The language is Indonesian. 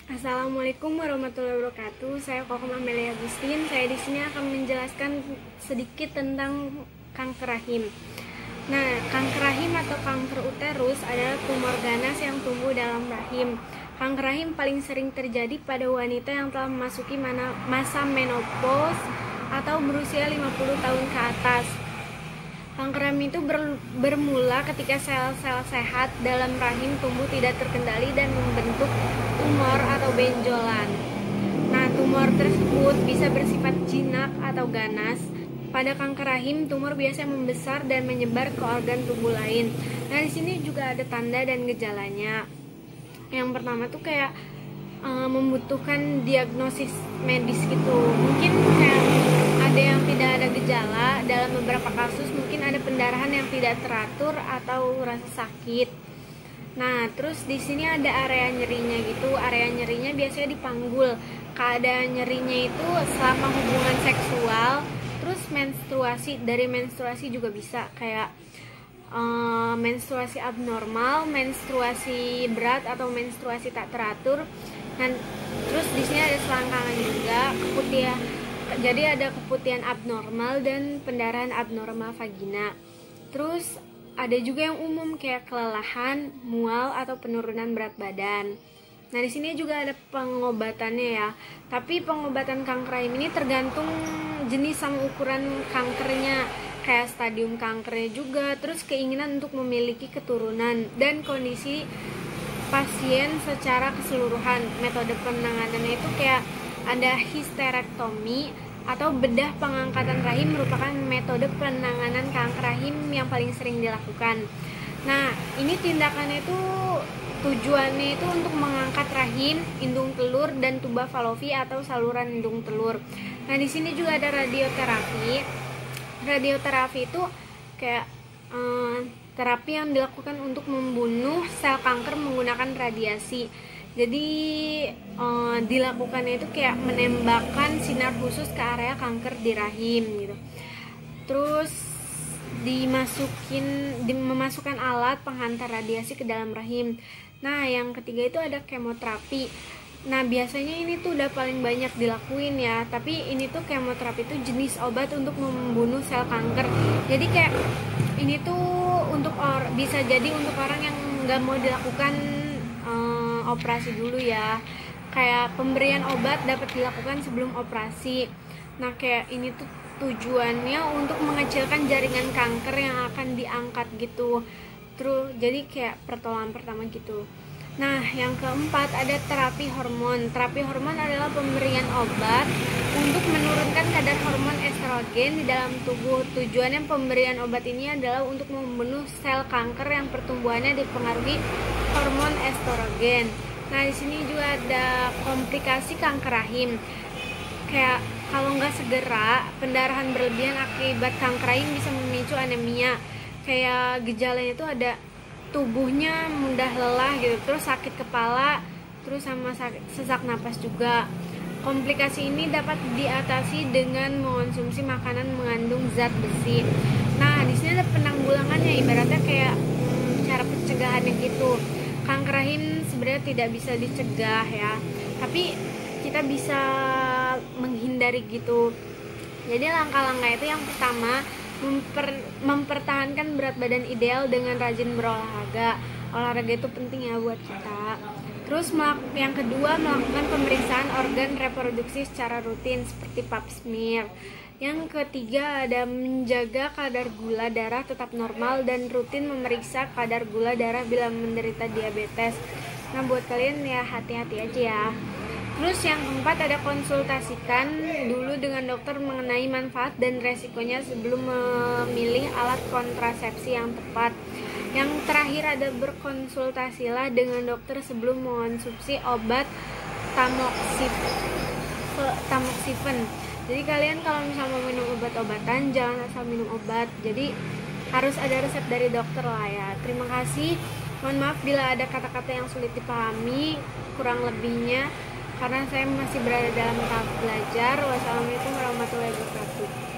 Assalamualaikum warahmatullahi wabarakatuh. Saya Kokom Amelia Agustin. Saya di sini akan menjelaskan sedikit tentang kanker rahim. Nah, kanker rahim atau kanker uterus adalah tumor ganas yang tumbuh dalam rahim. Kanker rahim paling sering terjadi pada wanita yang telah memasuki masa menopause atau berusia 50 tahun ke atas. Kanker rahim itu bermula ketika sel-sel sehat dalam rahim tumbuh tidak terkendali dan membentuk tumor atau benjolan. Nah, tumor tersebut bisa bersifat jinak atau ganas. Pada kanker rahim, tumor biasanya membesar dan menyebar ke organ tubuh lain. Nah, di sini juga ada tanda dan gejalanya. Yang pertama tuh kayak membutuhkan diagnosis medis gitu. Mungkin kayak ada yang tidak ada gejala, dalam beberapa kasus mungkin ada pendarahan yang tidak teratur atau rasa sakit. Nah, terus di sini ada area nyerinya gitu. Area nyerinya biasanya di panggul. Keadaan nyerinya itu selama hubungan seksual, terus menstruasi. Dari menstruasi juga bisa kayak menstruasi abnormal, menstruasi berat atau menstruasi tak teratur. Dan terus di sini ada selangkangan juga, keputihan. Jadi ada keputihan abnormal dan pendarahan abnormal vagina. Terus ada juga yang umum kayak kelelahan, mual atau penurunan berat badan. Nah, di sini juga ada pengobatannya ya. Tapi pengobatan kanker rahim ini tergantung jenis sama ukuran kankernya, kayak stadium kankernya juga, terus keinginan untuk memiliki keturunan dan kondisi pasien secara keseluruhan. Metode penanganannya itu kayak ada histerektomi atau bedah pengangkatan rahim, merupakan metode penanganan kanker rahim yang paling sering dilakukan. Nah, ini tindakannya itu tujuannya itu untuk mengangkat rahim, indung telur dan tuba falopi atau saluran indung telur. Nah, di sini juga ada radioterapi. Radioterapi itu kayak terapi yang dilakukan untuk membunuh sel kanker menggunakan radiasi. Jadi dilakukannya itu kayak menembakkan sinar khusus ke area kanker di rahim gitu. Terus memasukkan alat penghantar radiasi ke dalam rahim. Nah, yang ketiga itu ada kemoterapi. Nah, biasanya ini tuh udah paling banyak dilakuin ya. Tapi ini tuh kemoterapi itu jenis obat untuk membunuh sel kanker. Jadi kayak ini tuh bisa jadi untuk orang yang nggak mau dilakukan operasi dulu ya. Kayak pemberian obat dapat dilakukan sebelum operasi. Nah, kayak ini tuh tujuannya untuk mengecilkan jaringan kanker yang akan diangkat gitu. Terus jadi kayak pertolongan pertama gitu. Nah, yang keempat ada terapi hormon. Terapi hormon adalah pemberian obat untuk menurunkan kadar hormon estrogen di dalam tubuh. Tujuannya pemberian obat ini adalah untuk membunuh sel kanker yang pertumbuhannya dipengaruhi hormon estrogen. Nah, di sini juga ada komplikasi kanker rahim. Kayak kalau nggak segera, pendarahan berlebihan akibat kanker rahim bisa memicu anemia. Kayak gejalanya itu ada tubuhnya mudah lelah gitu, terus sakit kepala, terus sama sesak napas juga. Komplikasi ini dapat diatasi dengan mengonsumsi makanan mengandung zat besi. Nah, di sini ada penanggulangannya, ibaratnya kayak cara pencegahannya gitu. Kanker rahim sebenarnya tidak bisa dicegah ya, tapi kita bisa menghindari gitu. Jadi langkah-langkah itu yang pertama, mempertahankan berat badan ideal dengan rajin berolahraga. Olahraga itu penting ya buat kita. Terus yang kedua, melakukan pemeriksaan organ reproduksi secara rutin seperti pap smear. Yang ketiga ada menjaga kadar gula darah tetap normal dan rutin memeriksa kadar gula darah bila menderita diabetes. Nah, buat kalian ya hati-hati aja ya. Terus yang keempat ada konsultasikan dulu dengan dokter mengenai manfaat dan resikonya sebelum memilih alat kontrasepsi yang tepat. Yang terakhir ada berkonsultasilah dengan dokter sebelum mengonsumsi obat tamoxifen. Jadi kalian kalau misalnya mau minum obat-obatan jangan asal minum obat. Jadi harus ada resep dari dokter lah ya. Terima kasih. Mohon maaf bila ada kata-kata yang sulit dipahami, kurang lebihnya karena saya masih berada dalam tahap belajar. Wassalamualaikum warahmatullahi wabarakatuh.